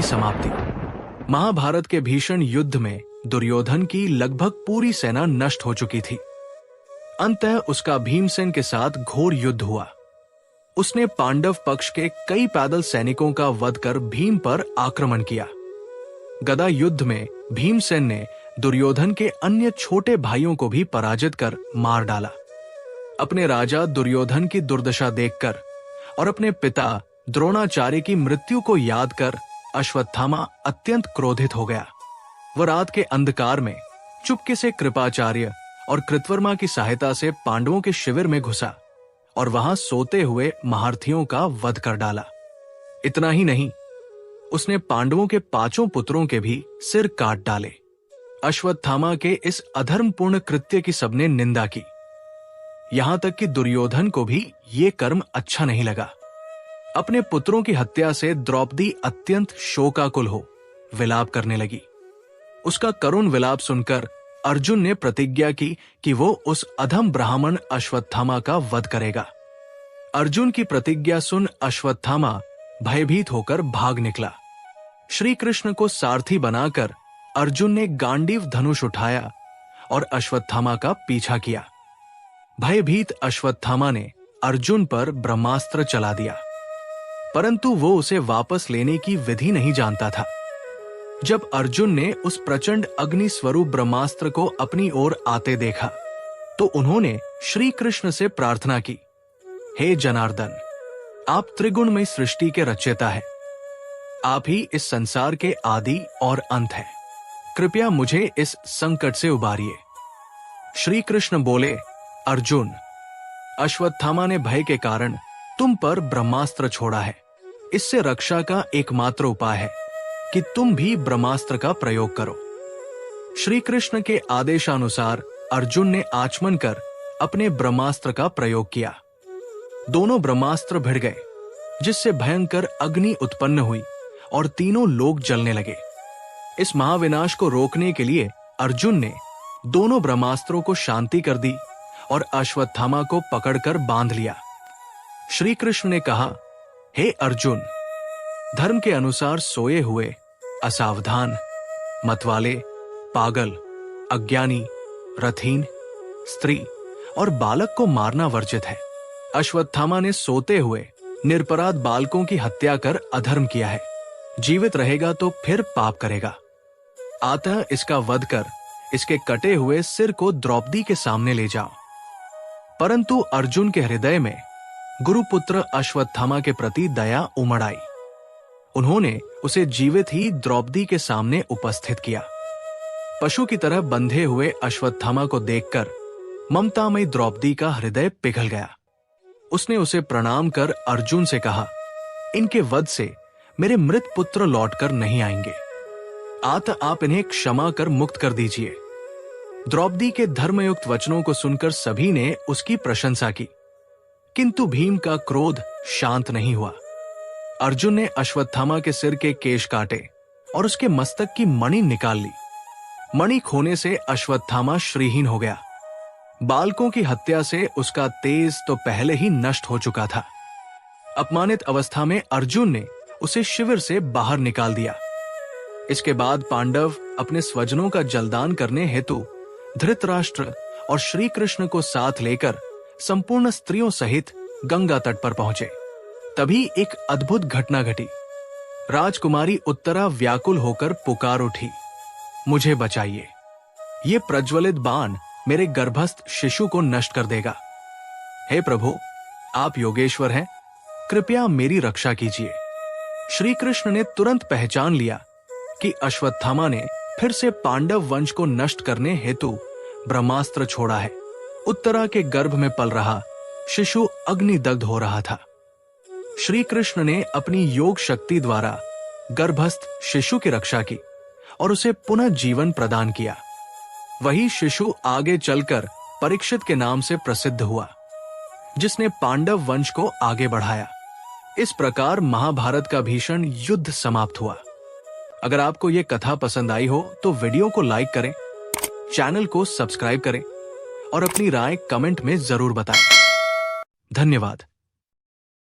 की समाप्ति। महाभारत के भीषण युद्ध में दुर्योधन की लगभग पूरी सेना नष्ट हो चुकी थी। अंततः उसका भीमसेन के साथ घोर युद्ध हुआ। उसने पांडव पक्ष के कई पैदल सैनिकों का वध कर भीम पर आक्रमण किया। गदा युद्ध में भीमसेन ने दुर्योधन के अन्य छोटे भाइयों को भी पराजित कर मार डाला। अपने राजा दुर्योधन की दुर्दशा देखकर और अपने पिता द्रोणाचार्य की मृत्यु को याद कर अश्वत्थामा अत्यंत क्रोधित हो गया। वह रात के अंधकार में चुपके से कृपाचार्य और कृतवर्मा की सहायता से पांडवों के शिविर में घुसा और वहां सोते हुए महारथियों का वध कर डाला। इतना ही नहीं, उसने पांडवों के 5 पुत्रों के भी सिर काट डाले। अश्वत्थामा के इस अधर्मपूर्ण कृत्य की सबने निंदा की। यहां तक कि दुर्योधन को भी ये कर्म अच्छा नहीं लगा। अपने पुत्रों की हत्या से द्रौपदी अत्यंत शोकाकुल हो विलाप करने लगी। उसका करुण विलाप सुनकर अर्जुन ने प्रतिज्ञा की कि वो उस अधम ब्राह्मण अश्वत्थामा का वध करेगा। अर्जुन की प्रतिज्ञा सुन अश्वत्थामा भयभीत होकर भाग निकला। श्री कृष्ण को सारथी बनाकर अर्जुन ने गांडीव धनुष उठाया और अश्वत्थामा का पीछा किया। भयभीत अश्वत्थामा ने अर्जुन पर ब्रह्मास्त्र चला दिया, परंतु वो उसे वापस लेने की विधि नहीं जानता था। जब अर्जुन ने उस प्रचंड अग्नि स्वरूप ब्रह्मास्त्र को अपनी ओर आते देखा तो उन्होंने श्री कृष्ण से प्रार्थना की, हे जनार्दन, आप त्रिगुणमय सृष्टि के रचयिता हैं। आप ही इस संसार के आदि और अंत हैं। कृपया मुझे इस संकट से उबारिए। श्री कृष्ण बोले, अर्जुन, अश्वत्थामा ने भय के कारण तुम पर ब्रह्मास्त्र छोड़ा है। इससे रक्षा का एकमात्र उपाय है कि तुम भी ब्रह्मास्त्र का प्रयोग करो। श्री कृष्ण के आदेशानुसार अर्जुन ने आचमन कर अपने ब्रह्मास्त्र का प्रयोग किया। दोनों ब्रह्मास्त्र भिड़ गए, जिससे भयंकर अग्नि उत्पन्न हुई और तीनों लोग जलने लगे। इस महाविनाश को रोकने के लिए अर्जुन ने दोनों ब्रह्मास्त्रों को शांति कर दी और अश्वत्थामा को पकड़कर बांध लिया। श्री कृष्ण ने कहा, हे अर्जुन, धर्म के अनुसार सोए हुए, असावधान, मतवाले, पागल, अज्ञानी, रथहीन, स्त्री और बालक को मारना वर्जित है। अश्वत्थामा ने सोते हुए निरपराध बालकों की हत्या कर अधर्म किया है। जीवित रहेगा तो फिर पाप करेगा। अतः इसका वध कर इसके कटे हुए सिर को द्रौपदी के सामने ले जाओ। परंतु अर्जुन के हृदय में गुरुपुत्र अश्वत्थामा के प्रति दया उमड़ आई। उन्होंने उसे जीवित ही द्रौपदी के सामने उपस्थित किया। पशु की तरह बंधे हुए अश्वत्थामा को देखकर ममतामयी द्रौपदी का हृदय पिघल गया। उसने उसे प्रणाम कर अर्जुन से कहा, इनके वध से मेरे मृत पुत्र लौटकर नहीं आएंगे। आप इन्हें क्षमा कर मुक्त कर दीजिए। द्रौपदी के धर्मयुक्त वचनों को सुनकर सभी ने उसकी प्रशंसा की, किंतु भीम का क्रोध शांत नहीं हुआ। अर्जुन ने अश्वत्थामा के सिर के केश काटे और उसके मस्तक की मणि निकाल ली। मणि खोने से अश्वत्थामा श्रीहीन हो गया। बालकों की हत्या से उसका तेज तो पहले ही नष्ट हो चुका था। अपमानित अवस्था में अर्जुन ने उसे शिविर से बाहर निकाल दिया। इसके बाद पांडव अपने स्वजनों का जलदान करने हेतु धृतराष्ट्र और श्री कृष्ण को साथ लेकर संपूर्ण स्त्रियों सहित गंगा तट पर पहुंचे। तभी एक अद्भुत घटना घटी। राजकुमारी उत्तरा व्याकुल होकर पुकार उठी, मुझे बचाइए, ये प्रज्वलित बाण मेरे गर्भस्थ शिशु को नष्ट कर देगा। हे प्रभु, आप योगेश्वर हैं, कृपया मेरी रक्षा कीजिए। श्री कृष्ण ने तुरंत पहचान लिया कि अश्वत्थामा ने फिर से पांडव वंश को नष्ट करने हेतु ब्रह्मास्त्र छोड़ा है। उत्तरा के गर्भ में पल रहा शिशु अग्निदग्ध हो रहा था। श्री कृष्ण ने अपनी योग शक्ति द्वारा गर्भस्थ शिशु की रक्षा की और उसे पुनः जीवन प्रदान किया। वही शिशु आगे चलकर परीक्षित के नाम से प्रसिद्ध हुआ, जिसने पांडव वंश को आगे बढ़ाया। इस प्रकार महाभारत का भीषण युद्ध समाप्त हुआ। अगर आपको ये कथा पसंद आई हो तो वीडियो को लाइक करें, चैनल को सब्सक्राइब करें और अपनी राय कमेंट में जरूर बताएं। धन्यवाद।